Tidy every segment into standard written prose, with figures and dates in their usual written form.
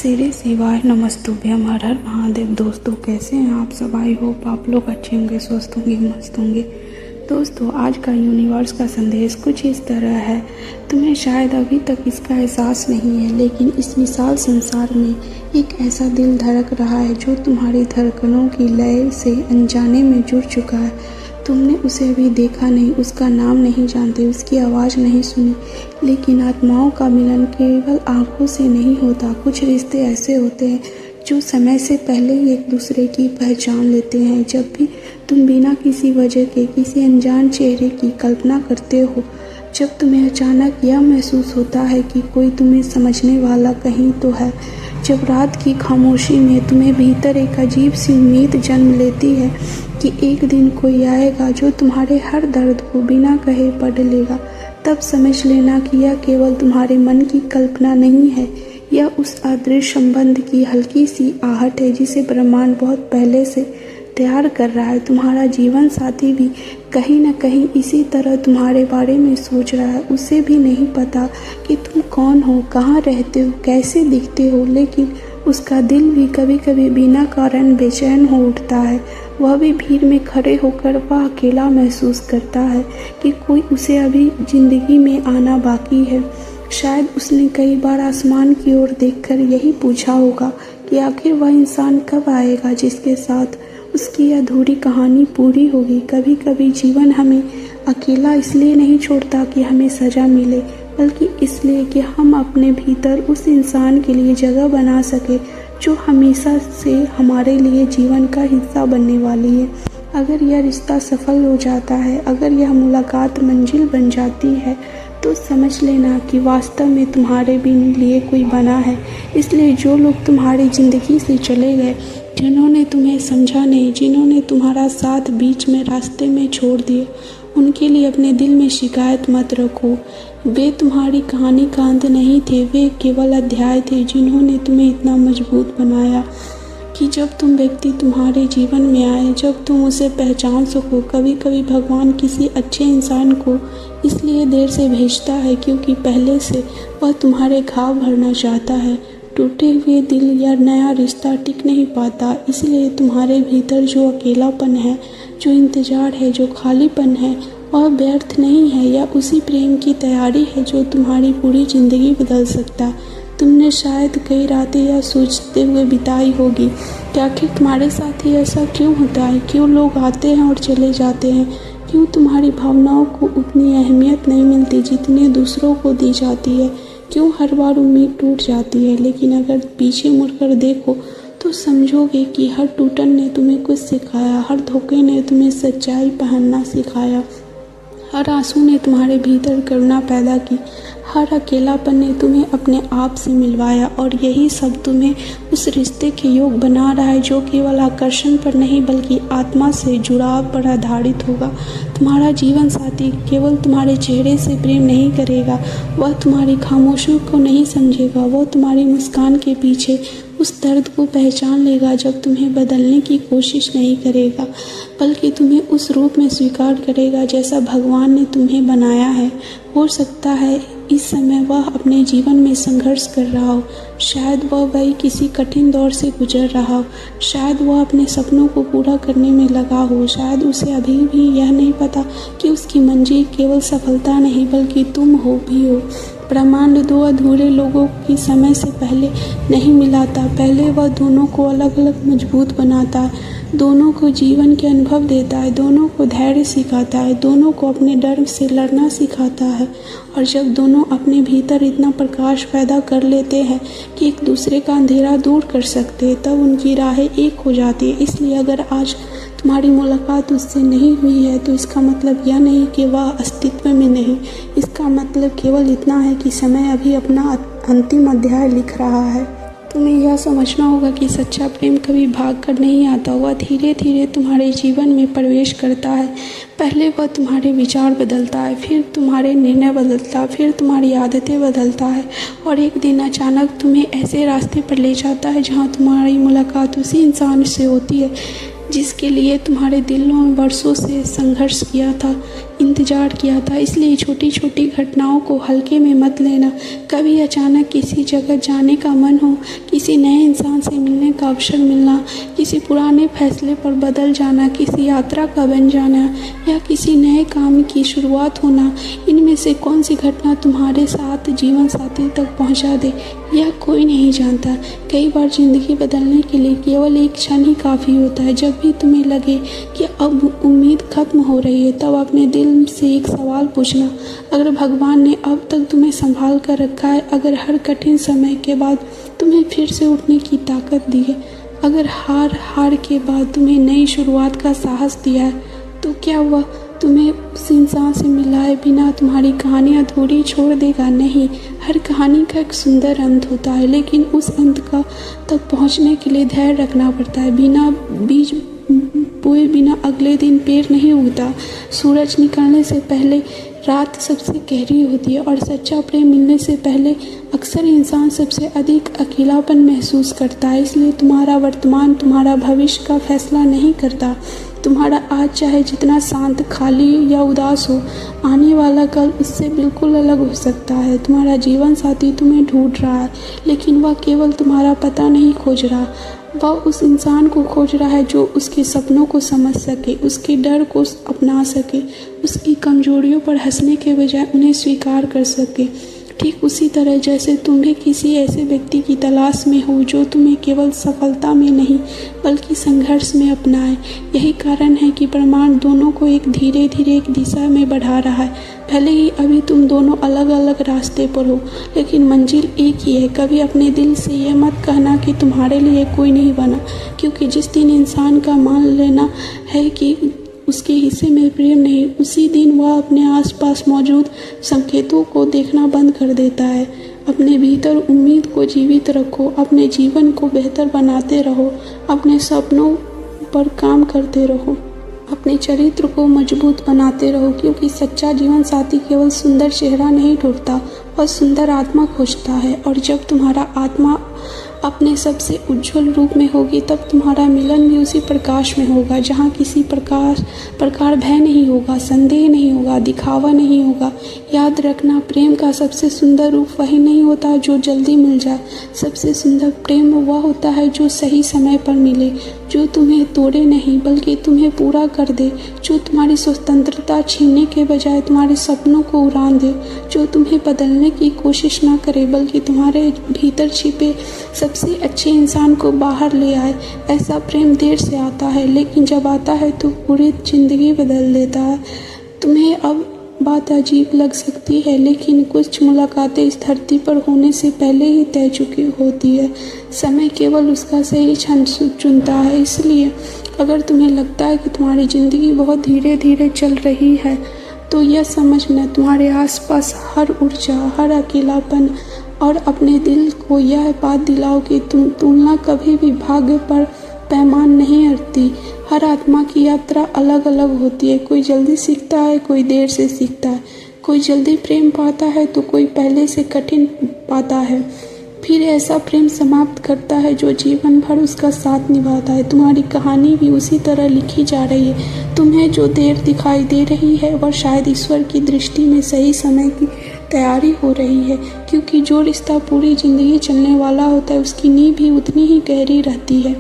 श्री शिवाय नमस्तुभ्यम हर हर महादेव। दोस्तों कैसे हैं आप सब? आई होप आप लोग अच्छे होंगे, स्वस्थ होंगे, मस्त होंगे। दोस्तों आज का यूनिवर्स का संदेश कुछ इस तरह है। तुम्हें शायद अभी तक इसका एहसास नहीं है, लेकिन इस विशाल संसार में एक ऐसा दिल धड़क रहा है जो तुम्हारी धड़कनों की लय से अनजाने में जुड़ चुका है। तुमने उसे अभी देखा नहीं, उसका नाम नहीं जानते, उसकी आवाज़ नहीं सुनी, लेकिन आत्माओं का मिलन केवल आंखों से नहीं होता। कुछ रिश्ते ऐसे होते हैं जो समय से पहले ही एक दूसरे की पहचान लेते हैं। जब भी तुम बिना किसी वजह के किसी अनजान चेहरे की कल्पना करते हो, जब तुम्हें अचानक यह महसूस होता है कि कोई तुम्हें समझने वाला कहीं तो है, जब रात की खामोशी में तुम्हें भीतर एक अजीब सी उम्मीद जन्म लेती है कि एक दिन कोई आएगा जो तुम्हारे हर दर्द को बिना कहे पढ़ लेगा, तब समझ लेना कि यह केवल तुम्हारे मन की कल्पना नहीं है। यह उस अदृश्य संबंध की हल्की सी आहट है जिसे ब्रह्मांड बहुत पहले से तैयार कर रहा है। तुम्हारा जीवन साथी भी कहीं न कहीं इसी तरह तुम्हारे बारे में सोच रहा है। उसे भी नहीं पता कि तुम कौन हो, कहाँ रहते हो, कैसे दिखते हो, लेकिन उसका दिल भी कभी कभी बिना कारण बेचैन हो उठता है। वह भी भीड़ में खड़े होकर वह अकेला महसूस करता है कि कोई उसे अभी जिंदगी में आना बाकी है। शायद उसने कई बार आसमान की ओर देखकर यही पूछा होगा कि आखिर वह इंसान कब आएगा जिसके साथ उसकी अधूरी कहानी पूरी होगी। कभी कभी जीवन हमें अकेला इसलिए नहीं छोड़ता कि हमें सज़ा मिले, बल्कि इसलिए कि हम अपने भीतर उस इंसान के लिए जगह बना सके जो हमेशा से हमारे लिए जीवन का हिस्सा बनने वाली है। अगर यह रिश्ता सफल हो जाता है, अगर यह मुलाकात मंजिल बन जाती है, तो समझ लेना कि वास्तव में तुम्हारे भी लिए कोई बना है। इसलिए जो लोग तुम्हारी ज़िंदगी से चले गए, जिन्होंने तुम्हें समझा नहीं, जिन्होंने तुम्हारा साथ बीच में रास्ते में छोड़ दिए, उनके लिए अपने दिल में शिकायत मत रखो। वे तुम्हारी कहानी का अंत नहीं थे, वे केवल अध्याय थे जिन्होंने तुम्हें इतना मजबूत बनाया कि जब तुम व्यक्ति तुम्हारे जीवन में आए, जब तुम उसे पहचान सको। कभी कभी भगवान किसी अच्छे इंसान को इसलिए देर से भेजता है क्योंकि पहले से वह तुम्हारे घाव भरना चाहता है। टूटे हुए दिल या नया रिश्ता टिक नहीं पाता, इसलिए तुम्हारे भीतर जो अकेलापन है, जो इंतज़ार है, जो खालीपन है, वह व्यर्थ नहीं है। या उसी प्रेम की तैयारी है जो तुम्हारी पूरी ज़िंदगी बदल सकता। तुमने शायद कई रातें यह सोचते हुए बिताई होगी कि आखिर तुम्हारे साथ ही ऐसा क्यों होता है, क्यों लोग आते हैं और चले जाते हैं, क्यों तुम्हारी भावनाओं को उतनी अहमियत नहीं मिलती जितनी दूसरों को दी जाती है, क्यों हर बार उम्मीद टूट जाती है। लेकिन अगर पीछे मुड़कर देखो तो समझोगे कि हर टूटन ने तुम्हें कुछ सिखाया, हर धोखे ने तुम्हें सच्चाई पहनना सिखाया, हर आंसू ने तुम्हारे भीतर करुणा पैदा की, हर अकेलापन ने तुम्हें अपने आप से मिलवाया। और यही सब तुम्हें उस रिश्ते के योग बना रहा है जो केवल आकर्षण पर नहीं बल्कि आत्मा से जुड़ाव पर आधारित होगा। तुम्हारा जीवन साथी केवल तुम्हारे चेहरे से प्रेम नहीं करेगा, वह तुम्हारी खामोशियों को नहीं समझेगा, वह तुम्हारी मुस्कान के पीछे उस दर्द को पहचान लेगा जब तुम्हें बदलने की कोशिश नहीं करेगा, बल्कि तुम्हें उस रूप में स्वीकार करेगा जैसा भगवान ने तुम्हें बनाया है। हो सकता है इस समय वह अपने जीवन में संघर्ष कर रहा हो, शायद वह किसी कठिन दौर से गुजर रहा हो, शायद वह अपने सपनों को पूरा करने में लगा हो, शायद उसे अभी भी यह नहीं पता कि उसकी मंजिल केवल सफलता नहीं बल्कि तुम हो भी हो। ब्रह्मांड दो अधूरे लोगों की समय से पहले नहीं मिलाता, पहले वह दोनों को अलग अलग मजबूत बनाता है, दोनों को जीवन के अनुभव देता है, दोनों को धैर्य सिखाता है, दोनों को अपने डर से लड़ना सिखाता है। और जब दोनों अपने भीतर इतना प्रकाश पैदा कर लेते हैं कि एक दूसरे का अंधेरा दूर कर सकते हैं, तब उनकी राहें एक हो जाती है। इसलिए अगर आज तुम्हारी मुलाकात उससे नहीं हुई है तो इसका मतलब यह नहीं कि वह अस्तित्व में नहीं, इसका मतलब केवल इतना है कि समय अभी अपना अंतिम अध्याय लिख रहा है। तुम्हें यह समझना होगा कि सच्चा प्रेम कभी भाग कर नहीं आता, वह धीरे धीरे तुम्हारे जीवन में प्रवेश करता है। पहले वह तुम्हारे विचार बदलता है, फिर तुम्हारे निर्णय बदलता है, फिर तुम्हारी आदतें बदलता है, और एक दिन अचानक तुम्हें ऐसे रास्ते पर ले जाता है जहाँ तुम्हारी मुलाकात उसी इंसान से होती है जिसके लिए तुम्हारे दिलों में वर्षों से संघर्ष किया था। इंतज़ार किया था। इसलिए छोटी छोटी घटनाओं को हल्के में मत लेना। कभी अचानक किसी जगह जाने का मन हो, किसी नए इंसान से मिलने का अवसर मिलना, किसी पुराने फैसले पर बदल जाना, किसी यात्रा का बन जाना या किसी नए काम की शुरुआत होना, इनमें से कौन सी घटना तुम्हारे साथ जीवन साथी तक पहुंचा दे, यह कोई नहीं जानता। कई बार ज़िंदगी बदलने के लिए केवल एक क्षण ही काफ़ी होता है। जब भी तुम्हें लगे कि अब उम्मीद खत्म हो रही है, तब अपने दिल से एक सवाल पूछना, अगर भगवान ने अब तक तुम्हें संभाल कर रखा है, अगर हर कठिन समय के बाद तुम्हें फिर से उठने की ताकत दी है, अगर हार के बाद तुम्हें नई शुरुआत का साहस दिया है, तो क्या वह तुम्हें उस इंसान से मिलाए बिना तुम्हारी कहानी अधूरी छोड़ देगा? नहीं, हर कहानी का एक सुंदर अंत होता है, लेकिन उस अंत का तक पहुंचने के लिए धैर्य रखना पड़ता है। बिना बीज बोए बिना अगले दिन पेड़ नहीं उगता। सूरज निकलने से पहले रात सबसे गहरी होती है और सच्चा प्रेम मिलने से पहले अक्सर इंसान सबसे अधिक अकेलापन महसूस करता है। इसलिए तुम्हारा वर्तमान तुम्हारा भविष्य का फैसला नहीं करता। तुम्हारा आज चाहे जितना शांत, खाली या उदास हो, आने वाला कल उससे बिल्कुल अलग हो सकता है। तुम्हारा जीवन साथी तुम्हें ढूंढ रहा है, लेकिन वह केवल तुम्हारा पता नहीं खोज रहा, वह उस इंसान को खोज रहा है जो उसके सपनों को समझ सके, उसके डर को अपना सके, उसकी कमजोरियों पर हंसने के बजाय उन्हें स्वीकार कर सके। ठीक उसी तरह जैसे तुम भी किसी ऐसे व्यक्ति की तलाश में हो जो तुम्हें केवल सफलता में नहीं बल्कि संघर्ष में अपनाए। यही कारण है कि ब्रह्मांड दोनों को धीरे धीरे एक दिशा में बढ़ा रहा है। भले ही अभी तुम दोनों अलग अलग रास्ते पर हो, लेकिन मंजिल एक ही है। कभी अपने दिल से यह मत कहना कि तुम्हारे लिए कोई नहीं बना, क्योंकि जिस दिन इंसान का मान लेना है कि उसके हिस्से में प्रेम नहीं, उसी दिन वह अपने आसपास मौजूद संकेतों को देखना बंद कर देता है। अपने भीतर उम्मीद को जीवित रखो, अपने जीवन को बेहतर बनाते रहो, अपने सपनों पर काम करते रहो, अपने चरित्र को मजबूत बनाते रहो, क्योंकि सच्चा जीवन साथी केवल सुंदर चेहरा नहीं ढूंढता, वह सुंदर आत्मा खोजता है। और जब तुम्हारा आत्मा अपने सबसे उज्जवल रूप में होगी, तब तुम्हारा मिलन भी उसी प्रकाश में होगा जहाँ किसी प्रकार भय नहीं होगा, संदेह नहीं होगा, दिखावा नहीं होगा। याद रखना, प्रेम का सबसे सुंदर रूप वही नहीं होता जो जल्दी मिल जाए। सबसे सुंदर प्रेम वह होता है जो सही समय पर मिले, जो तुम्हें तोड़े नहीं बल्कि तुम्हें पूरा कर दे, जो तुम्हारी स्वतंत्रता छीनने के बजाय तुम्हारे सपनों को उड़ान दे, जो तुम्हें बदलने की कोशिश ना करे बल्कि तुम्हारे भीतर छिपे सबसे अच्छे इंसान को बाहर ले आए। ऐसा प्रेम देर से आता है, लेकिन जब आता है तो पूरी जिंदगी बदल देता है। तुम्हें अब बात अजीब लग सकती है, लेकिन कुछ मुलाकातें इस धरती पर होने से पहले ही तय चुकी होती है। समय केवल उसका सही क्षण चुनता है। इसलिए अगर तुम्हें लगता है कि तुम्हारी ज़िंदगी बहुत धीरे धीरे चल रही है, तो यह समझना, तुम्हारे आसपास हर ऊर्जा, हर अकेलापन और अपने दिल को यह बात दिलाओ कि तुलना कभी भी भाग्य पर पैमान नहीं रखती। हर आत्मा की यात्रा अलग अलग होती है। कोई जल्दी सीखता है, कोई देर से सीखता है, कोई जल्दी प्रेम पाता है तो कोई पहले से कठिन पाता है, फिर ऐसा प्रेम समाप्त करता है जो जीवन भर उसका साथ निभाता है। तुम्हारी कहानी भी उसी तरह लिखी जा रही है। तुम्हें जो देर दिखाई दे रही है वह शायद ईश्वर की दृष्टि में सही समय की तैयारी हो रही है, क्योंकि जो रिश्ता पूरी जिंदगी चलने वाला होता है उसकी नींव भी उतनी ही गहरी रहती है।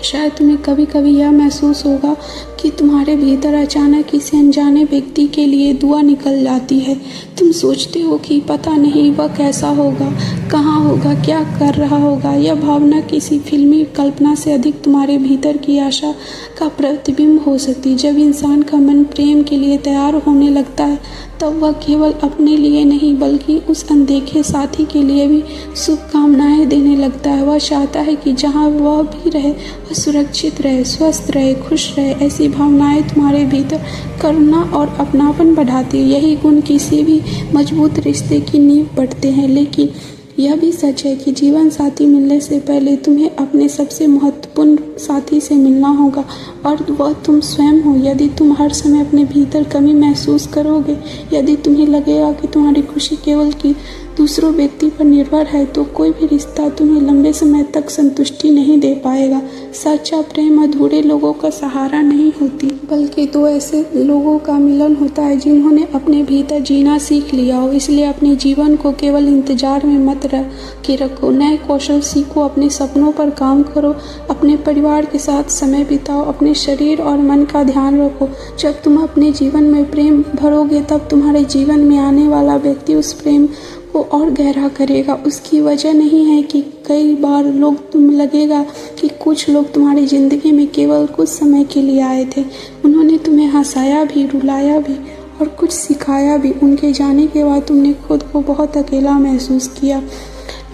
शायद तुम्हें कभी कभी यह महसूस होगा कि तुम्हारे भीतर अचानक किसी अनजाने व्यक्ति के लिए दुआ निकल जाती है। तुम सोचते हो कि पता नहीं वह कैसा होगा, कहाँ होगा, क्या कर रहा होगा। यह भावना किसी फिल्मी कल्पना से अधिक तुम्हारे भीतर की आशा का प्रतिबिंब हो सकती है। जब इंसान का मन प्रेम के लिए तैयार होने लगता है, तब वह केवल अपने लिए नहीं बल्कि उस अनदेखे साथी के लिए भी शुभकामनाएं देने लगता है। वह चाहता है कि जहाँ वह भी रहे वह सुरक्षित रहे, स्वस्थ रहे, खुश रहे। ऐसी भावनाएं तुम्हारे भीतर करुणा और अपनापन बढ़ाती है। यही गुण किसी भी मजबूत रिश्ते की नींव बढ़ते हैं। लेकिन यह भी सच है कि जीवन साथी मिलने से पहले तुम्हें अपने सबसे महत्वपूर्ण साथी से मिलना होगा, और वह तुम स्वयं हो। यदि तुम हर समय अपने भीतर कमी महसूस करोगे, यदि तुम्हें लगेगा कि तुम्हारी खुशी केवल दूसरों व्यक्ति पर निर्भर है तो कोई भी रिश्ता तुम्हें लंबे समय तक संतुष्टि नहीं दे पाएगा। सच्चा प्रेम अधूरे लोगों का सहारा नहीं होती, बल्कि दो ऐसे लोगों का मिलन होता है जिन्होंने अपने भीतर जीना सीख लिया हो। इसलिए अपने जीवन को केवल इंतजार में मत रखो, नए कौशल सीखो, अपने सपनों पर काम करो, अपने परिवार के साथ समय बिताओ, अपने शरीर और मन का ध्यान रखो। जब तुम अपने जीवन में प्रेम भरोगे तब तुम्हारे जीवन में आने वाला व्यक्ति उस प्रेम को और गहरा करेगा। उसकी वजह नहीं है कि कई बार तुम लगेगा कि कुछ लोग तुम्हारी ज़िंदगी में केवल कुछ समय के लिए आए थे। उन्होंने तुम्हें हंसाया भी, रुलाया भी और कुछ सिखाया भी। उनके जाने के बाद तुमने खुद को बहुत अकेला महसूस किया,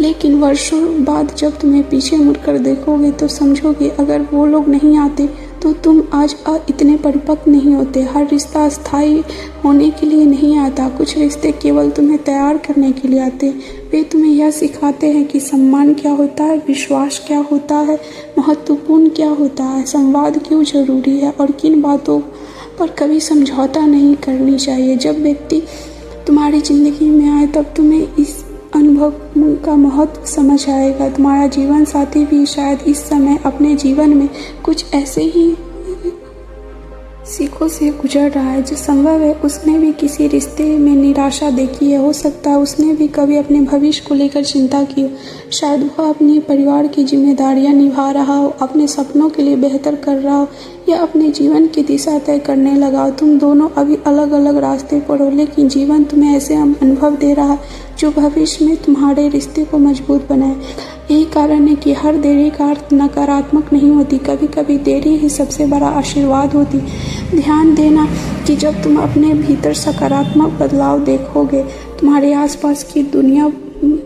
लेकिन वर्षों बाद जब तुम्हें पीछे मुड़कर देखोगे तो समझोगे अगर वो लोग नहीं आते तो तुम आज इतने परिपक्व नहीं होते। हर रिश्ता अस्थायी होने के लिए नहीं आता, कुछ रिश्ते केवल तुम्हें तैयार करने के लिए आते। वे तुम्हें यह सिखाते हैं कि सम्मान क्या होता है, विश्वास क्या होता है, महत्वपूर्ण क्या होता है, संवाद क्यों जरूरी है और किन बातों पर कभी समझौता नहीं करनी चाहिए। जब व्यक्ति तुम्हारी ज़िंदगी में आए तब तुम्हें इस अनुभव का महत्व समझ आएगा। तुम्हारा जीवन साथी भी शायद इस समय अपने जीवन में कुछ ऐसे ही सीखों से गुजर रहा है जो संभव है उसने भी किसी रिश्ते में निराशा देखी है। हो सकता है उसने भी कभी अपने भविष्य को लेकर चिंता की हो। शायद वह अपने परिवार की जिम्मेदारियां निभा रहा हो, अपने सपनों के लिए बेहतर कर रहा हो या अपने जीवन की दिशा तय करने लगा हो। तुम दोनों अभी अलग अलग रास्ते पर हो, लेकिन जीवन तुम्हें ऐसे अनुभव दे रहा है जो भविष्य में तुम्हारे रिश्ते को मजबूत बनाए। यही कारण है कि हर देरी का अर्थ नकारात्मक नहीं होती, कभी कभी देरी ही सबसे बड़ा आशीर्वाद होती। ध्यान देना कि जब तुम अपने भीतर सकारात्मक बदलाव देखोगे, तुम्हारे आसपास की दुनिया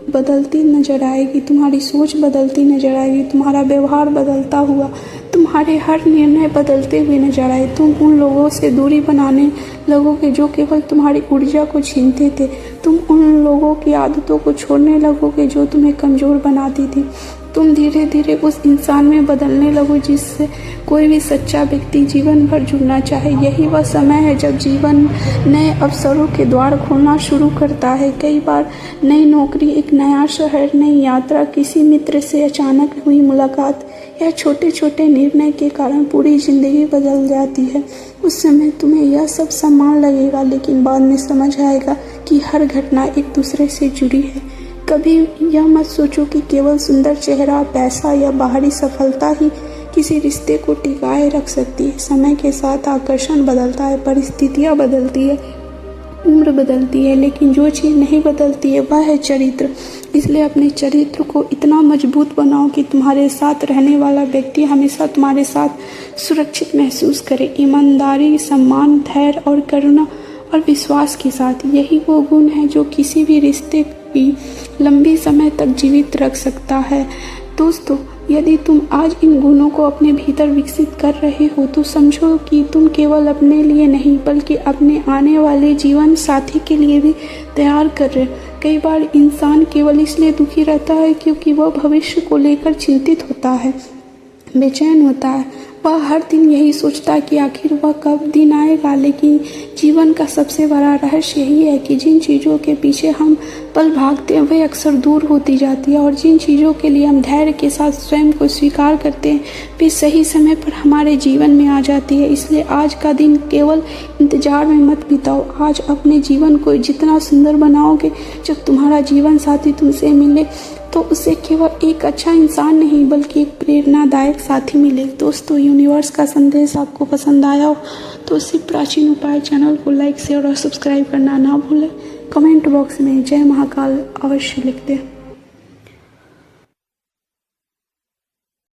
बदलती नजर आएगी, तुम्हारी सोच बदलती नजर आएगी, तुम्हारा व्यवहार बदलता हुआ, तुम्हारे हर निर्णय बदलते हुए नजर आए। तुम उन लोगों से दूरी बनाने लगोगे जो केवल तुम्हारी ऊर्जा को छीनते थे। तुम उन लोगों की आदतों को छोड़ने लगोगे जो तुम्हें कमजोर बनाती थी। तुम धीरे धीरे उस इंसान में बदलने लगो जिससे कोई भी सच्चा व्यक्ति जीवन भर जुड़ना चाहे। यही वह समय है जब जीवन नए अवसरों के द्वार खोलना शुरू करता है। कई बार नई नौकरी, एक नया शहर, नई यात्रा, किसी मित्र से अचानक हुई मुलाकात या छोटे छोटे निर्णय के कारण पूरी जिंदगी बदल जाती है। उस समय तुम्हें यह सब समान लगेगा, लेकिन बाद में समझ आएगा कि हर घटना एक दूसरे से जुड़ी है। कभी यह मत सोचो कि केवल सुंदर चेहरा, पैसा या बाहरी सफलता ही किसी रिश्ते को टिकाए रख सकती है। समय के साथ आकर्षण बदलता है, परिस्थितियाँ बदलती है, उम्र बदलती है, लेकिन जो चीज़ नहीं बदलती है वह है चरित्र। इसलिए अपने चरित्र को इतना मजबूत बनाओ कि तुम्हारे साथ रहने वाला व्यक्ति हमेशा तुम्हारे साथ सुरक्षित महसूस करे। ईमानदारी, सम्मान, धैर्य और करुणा और विश्वास के साथ। यही वो गुण है जो किसी भी रिश्ते की लंबी समय तक जीवित रख सकता है। दोस्तों, यदि तुम आज इन गुणों को अपने भीतर विकसित कर रहे हो तो समझो कि तुम केवल अपने लिए नहीं बल्कि अपने आने वाले जीवन साथी के लिए भी तैयार कर रहे हो। कई बार इंसान केवल इसलिए दुखी रहता है क्योंकि वह भविष्य को लेकर चिंतित होता है, बेचैन होता है। वह हर दिन यही सोचता है कि आखिर वह कब दिन आएगा। लेकिन जीवन का सबसे बड़ा रहस्य यही है कि जिन चीज़ों के पीछे हम पल भागते हैं वे अक्सर दूर होती जाती है, और जिन चीज़ों के लिए हम धैर्य के साथ स्वयं को स्वीकार करते हैं वे सही समय पर हमारे जीवन में आ जाती है। इसलिए आज का दिन केवल इंतजार में मत बिताओ। आज अपने जीवन को जितना सुंदर बनाओगे, जब तुम्हारा जीवन साथी तुमसे मिले तो उसे केवल एक अच्छा इंसान नहीं बल्कि एक प्रेरणादायक साथी मिले। दोस्तों, यूनिवर्स का संदेश आपको पसंद आया हो तो इसी प्राचीन उपाय चैनल को लाइक, शेयर और सब्सक्राइब करना ना भूलें। कमेंट बॉक्स में जय महाकाल अवश्य लिख दें।